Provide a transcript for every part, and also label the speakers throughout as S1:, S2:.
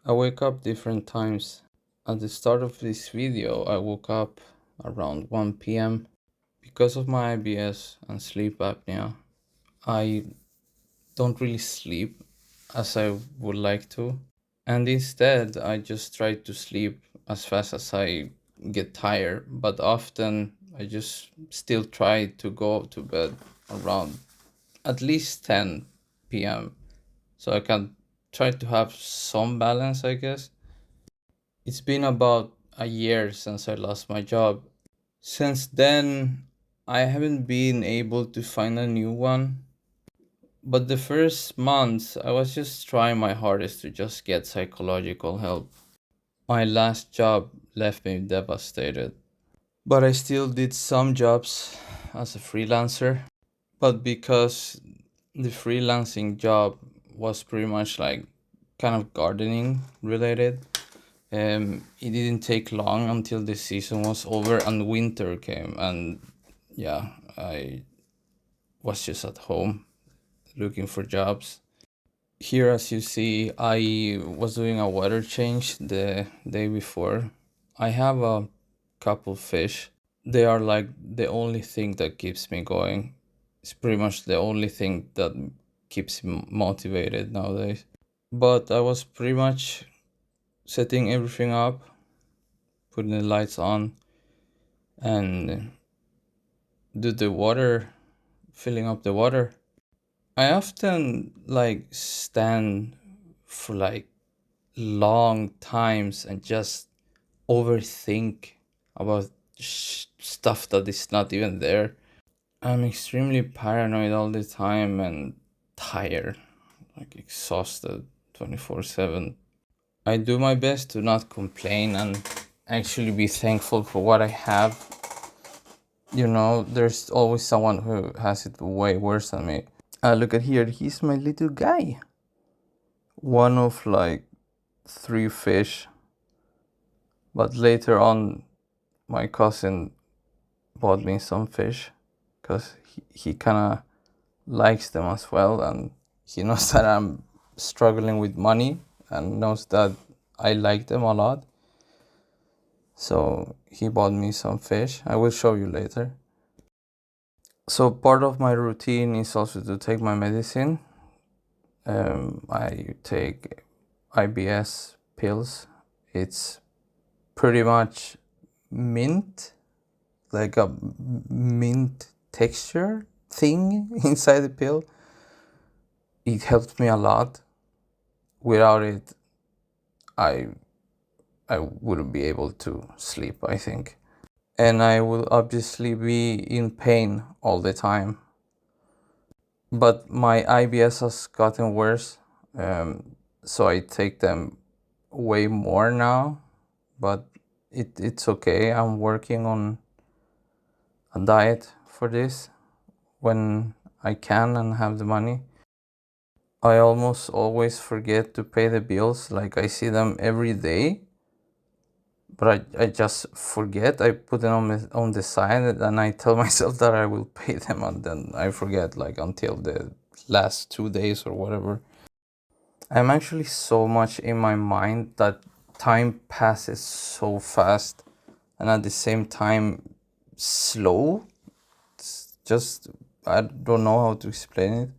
S1: I wake up different times. At the start of this video, I woke up around 1 p.m. Because of my IBS and sleep apnea, I don't really sleep as I would like to. And instead, I just try to sleep as fast as I get tired. But often, I just still try to go to bed around at least 10 p.m. so I can try to have some balance, I guess. It's been about a year since I lost my job. Since then, I haven't been able to find a new one. But the first months, I was just trying my hardest to just get psychological help. My last job left me devastated. But I still did some jobs as a freelancer. But because the freelancing job was pretty much like kind of gardening related, it didn't take long until the season was over and winter came, and yeah, I was just at home looking for jobs. Here, as you see, I was doing a water change the day before. I have a couple fish. They are like the only thing that keeps me going. It's pretty much the only thing that keeps me motivated nowadays. But I was pretty much setting everything up, putting the lights on, and do the water, filling up the water. I often like stand for like long times and just overthink about stuff that is not even there. I'm extremely paranoid all the time and tired, like exhausted 24/7. I do my best to not complain and actually be thankful for what I have. You know, there's always someone who has it way worse than me. Look at here, he's my little guy. One of like three fish. But later on, my cousin bought me some fish because he kind of likes them as well. And he knows that I'm struggling with money and knows that I like them a lot. So he bought me some fish. I will show you later. So part of my routine is also to take my medicine. I take IBS pills. It's pretty much mint, like a mint texture thing inside the pill. It helped me a lot. Without it, I I wouldn't be able to sleep, I think. And I will obviously be in pain all the time. But my IBS has gotten worse, so I take them way more now. But it's okay. I'm working on a diet for this when I can and have the money. I almost always forget to pay the bills. Like I see them every day, but I just forget. I put them on the side and I tell myself that I will pay them, and then I forget like until the last 2 days or whatever. I'm actually so much in my mind that time passes so fast and at the same time slow. It's just, I don't know how to explain it.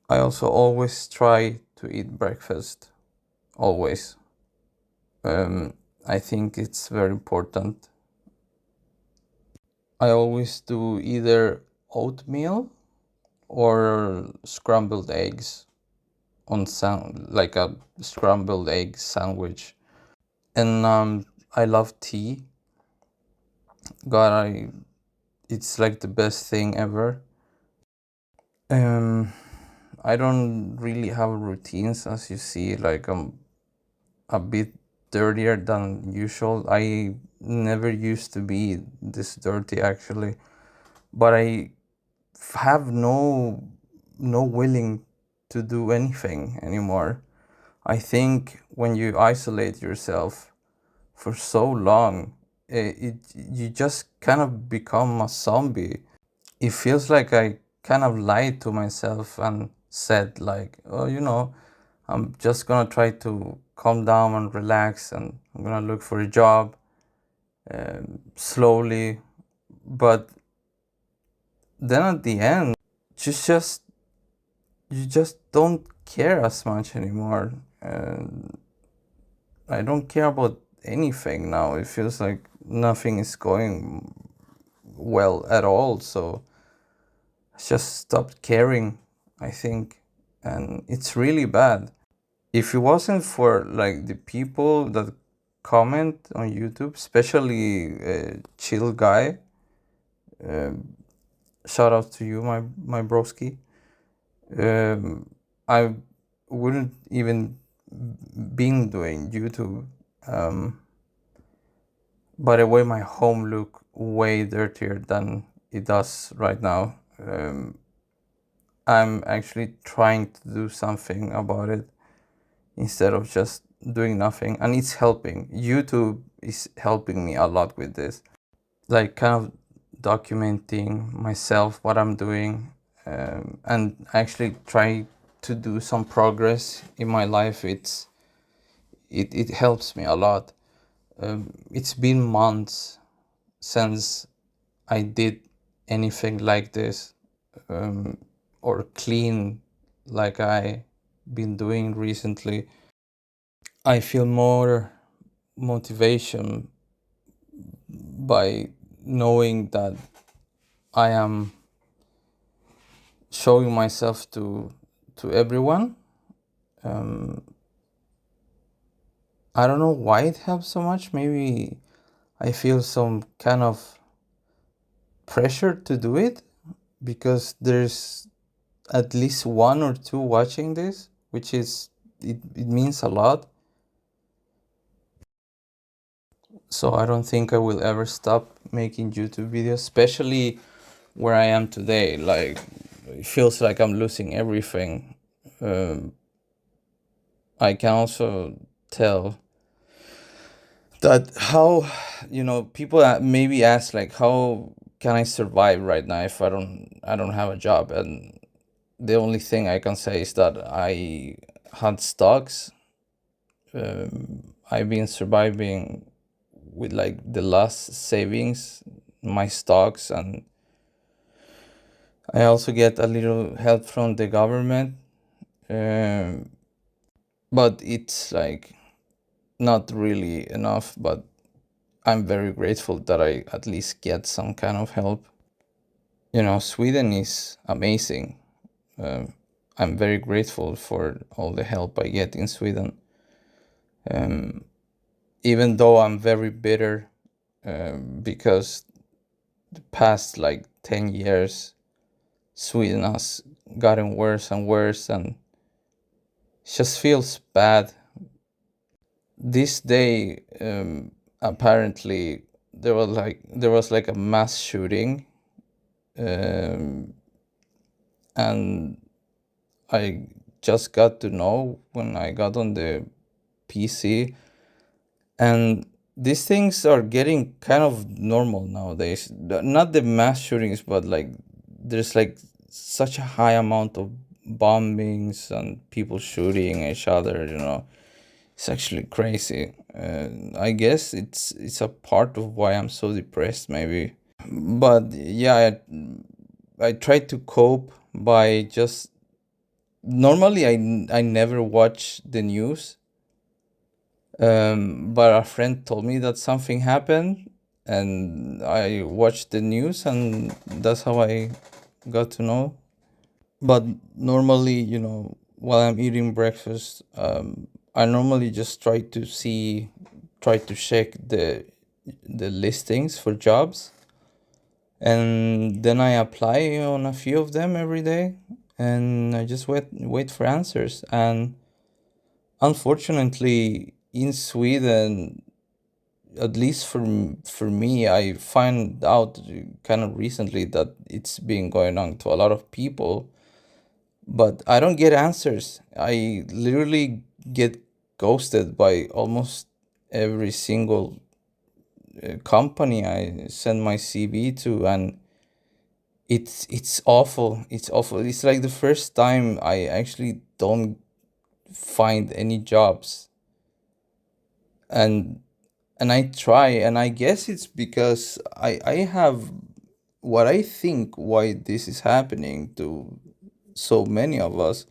S1: I also always try to eat breakfast, always. I think it's very important. I always do either oatmeal or scrambled eggs on like a scrambled egg sandwich. And I love tea. God, it's like the best thing ever. Um, I don't really have routines, as you see. Like I'm a bit dirtier than usual. I never used to be this dirty actually, but I have no willing to do anything anymore. I think when you isolate yourself for so long, it you just kind of become a zombie. It feels like I kind of lied to myself and said like, oh, I'm just gonna try to calm down and relax, and I'm gonna look for a job slowly. But then at the end, just you just don't care as much anymore. And I don't care about anything now. It feels like nothing is going well at all. So I just stopped caring, I think. And it's really bad. If it wasn't for like the people that comment on YouTube, especially Chill Guy, shout out to you, my broski. I wouldn't even been doing YouTube. By the way, my home look way dirtier than it does right now. I'm actually trying to do something about it instead of just doing nothing, and it's helping. YouTube is helping me a lot with this, like kind of documenting myself, what I'm doing, and actually try to do some progress in my life. It helps me a lot. It's been months since I did anything like this, or clean like I been doing recently. I feel more motivation by knowing that I am showing myself to everyone. I don't know why it helps so much. Maybe I feel some kind of pressure to do it because there's at least one or two watching this, which is it means a lot. So I don't think I will ever stop making YouTube videos, especially where I am today. Like, it feels like I'm losing everything. I can also tell that how, people maybe ask like, how can I survive right now if I don't have a job? And the only thing I can say is that I had stocks. I've been surviving with like the last savings, my stocks, and I also get a little help from the government. Um, but it's like not really enough. But I'm very grateful that I at least get some kind of help. Sweden is amazing. I'm very grateful for all the help I get in Sweden. Even though I'm very bitter, because the past like 10 years, Sweden has gotten worse and worse, and it just feels bad. This day, apparently, there was like a mass shooting, um, and I just got to know when I got on the PC, and these things are getting kind of normal nowadays. Not the mass shootings, but like there's like such a high amount of bombings and people shooting each other. It's actually crazy. I guess it's a part of why I'm so depressed, maybe. But yeah, I try to cope by just normally I never watch the news. But a friend told me that something happened, and I watched the news, and that's how I got to know. But normally, while I'm eating breakfast, I normally just try to check the listings for jobs, and then I apply on a few of them every day, and I just wait for answers. And unfortunately, in Sweden, at least for me, I find out kind of recently that it's been going on to a lot of people, but I don't get answers. I literally get ghosted by almost every single company I send my CV to, and it's awful. It's awful. It's like the first time I actually don't find any jobs. and I try, and I guess it's because I have what I think why this is happening to so many of us.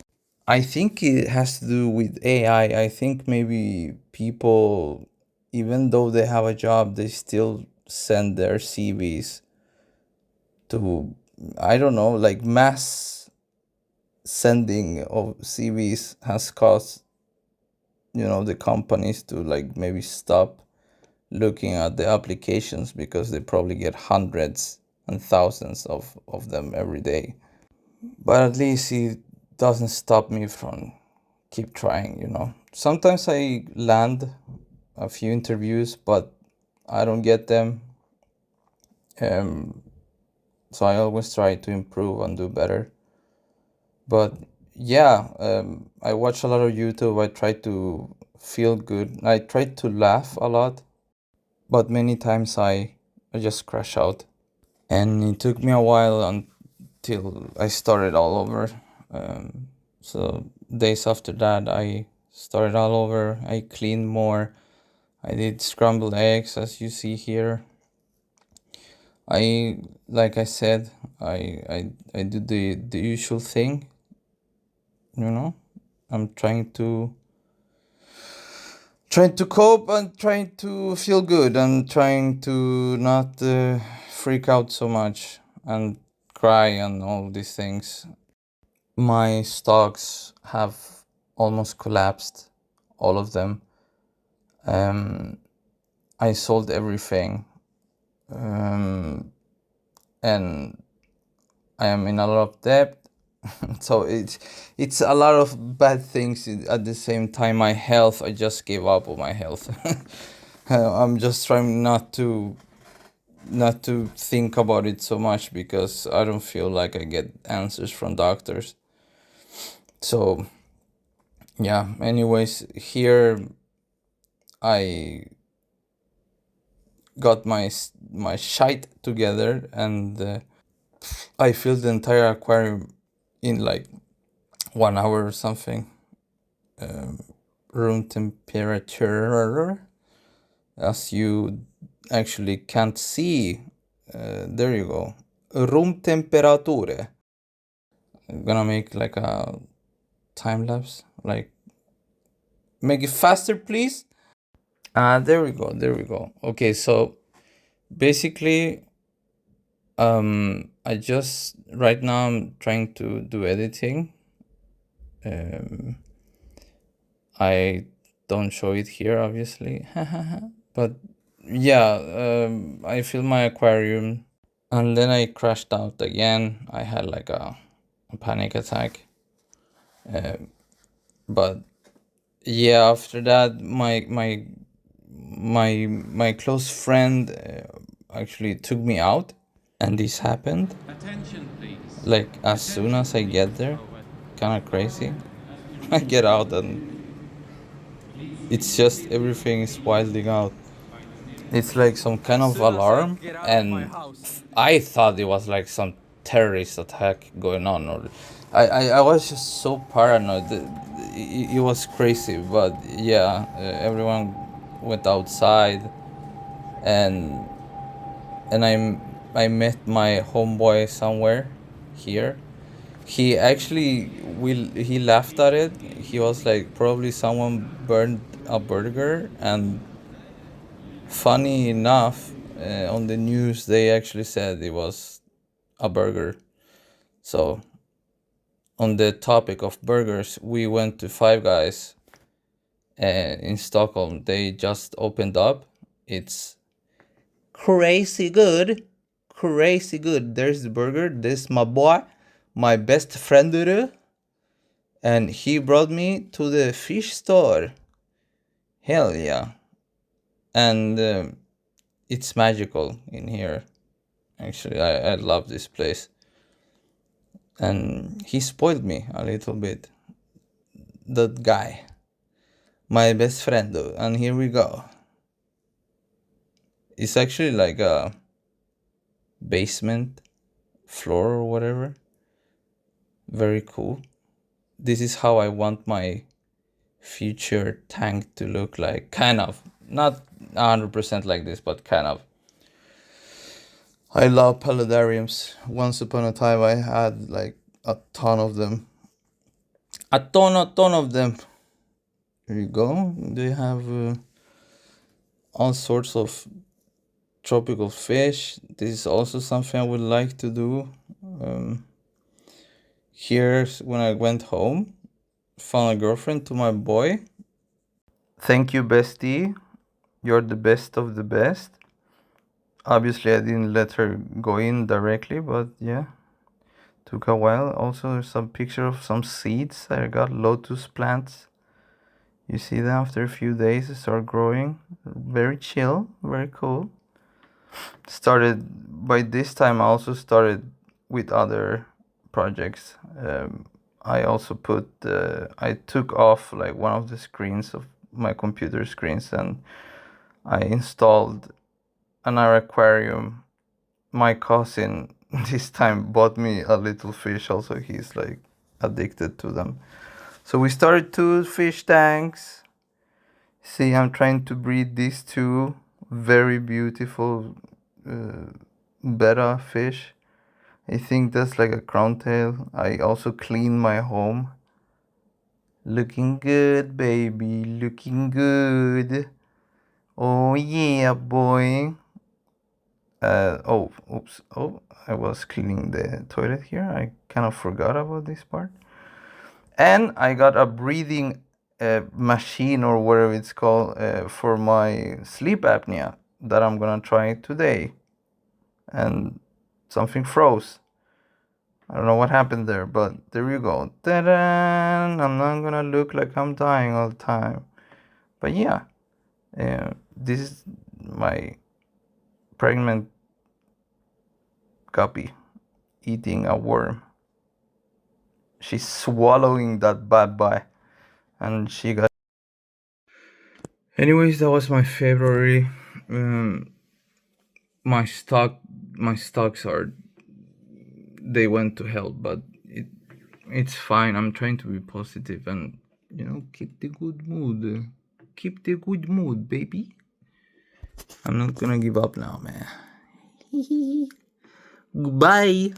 S1: I think it has to do with AI. I think maybe people, even though they have a job, they still send their CVs to, I don't know, like mass sending of CVs has caused, the companies to like maybe stop looking at the applications because they probably get hundreds and thousands of them every day. But at least it doesn't stop me from keep trying. Sometimes I land a few interviews, but I don't get them. Um, so I always try to improve and do better. But yeah, I watch a lot of YouTube. I try to feel good. I try to laugh a lot, but many times I just crash out. And it took me a while until I started all over. So days after that, I started all over. I cleaned more. I did scrambled eggs, as you see here. I, like I said, I do the usual thing. You know, I'm trying to cope and trying to feel good and trying to not freak out so much and cry and all these things. My stocks have almost collapsed, all of them. I sold everything, and I am in a lot of debt. So it's a lot of bad things at the same time. My health, I just gave up on my health. I'm just trying not to think about it so much because I don't feel like I get answers from doctors. So yeah, anyways, here I got my shite together, and I filled the entire aquarium in like 1 hour or something. Room temperature, as you actually can't see. There you go. Room temperature. I'm gonna make like a time lapse. Like, make it faster, please. There we go. There we go. Okay, so basically, I just right now I'm trying to do editing. I don't show it here, obviously, but yeah, I filled my aquarium, and then I crashed out again. I had like a panic attack. But yeah, after that, my close friend actually took me out, and this happened like as soon as I get there. Kind of crazy. I get out, and it's just everything is wilding out. It's like some kind of alarm, and I thought it was like some terrorist attack going on, or I was just so paranoid. It was crazy, but yeah, everyone went outside, and I met my homeboy somewhere here. He actually he laughed at it. He was like, probably someone burned a burger, and funny enough, on the news they actually said it was a burger. So on the topic of burgers, we went to Five Guys in Stockholm. They just opened up. It's crazy good, crazy good. There's the burger. This my boy, my best friend, and he brought me to the fish store. Hell yeah. And it's magical in here. Actually, I love this place. And he spoiled me a little bit. That guy, my best friend, and here we go. It's actually like a basement floor or whatever. Very cool. This is how I want my future tank to look like. Kind of. not 100% like this, but kind of. I love paludariums. Once upon a time, I had like a ton of them. A ton of them. Here you go. They have all sorts of tropical fish. This is also something I would like to do. Here's when I went home, found a girlfriend to my boy. Thank you, bestie. You're the best of the best. Obviously, I didn't let her go in directly, but yeah, took a while. Also, there's some picture of some seeds. I got lotus plants. You see them after a few days, they start growing. Very chill, very cool. Started by this time. I also started with other projects. I also I took off like one of the screens of my computer screens, and I installed another aquarium. My cousin this time bought me a little fish. Also, he's like addicted to them. So we started 2 fish tanks. See, I'm trying to breed these 2 very beautiful betta fish. I think that's like a crown tail. I also cleaned my home. Looking good, baby. Looking good. Oh yeah, boy. Oh, oops. Oh, I was cleaning the toilet here. I kind of forgot about this part. And I got a breathing machine or whatever it's called for my sleep apnea that I'm gonna try today. And something froze. I don't know what happened there, but there you go. Ta-da! I'm not gonna look like I'm dying all the time. But yeah, this is my pregnant guppy eating a worm. She's swallowing that bad boy, and she got. Anyways, that was my February. Um, my stocks are they went to hell, but it's fine. I'm trying to be positive and keep the good mood. Keep the good mood, baby. I'm not gonna give up now, man. Goodbye.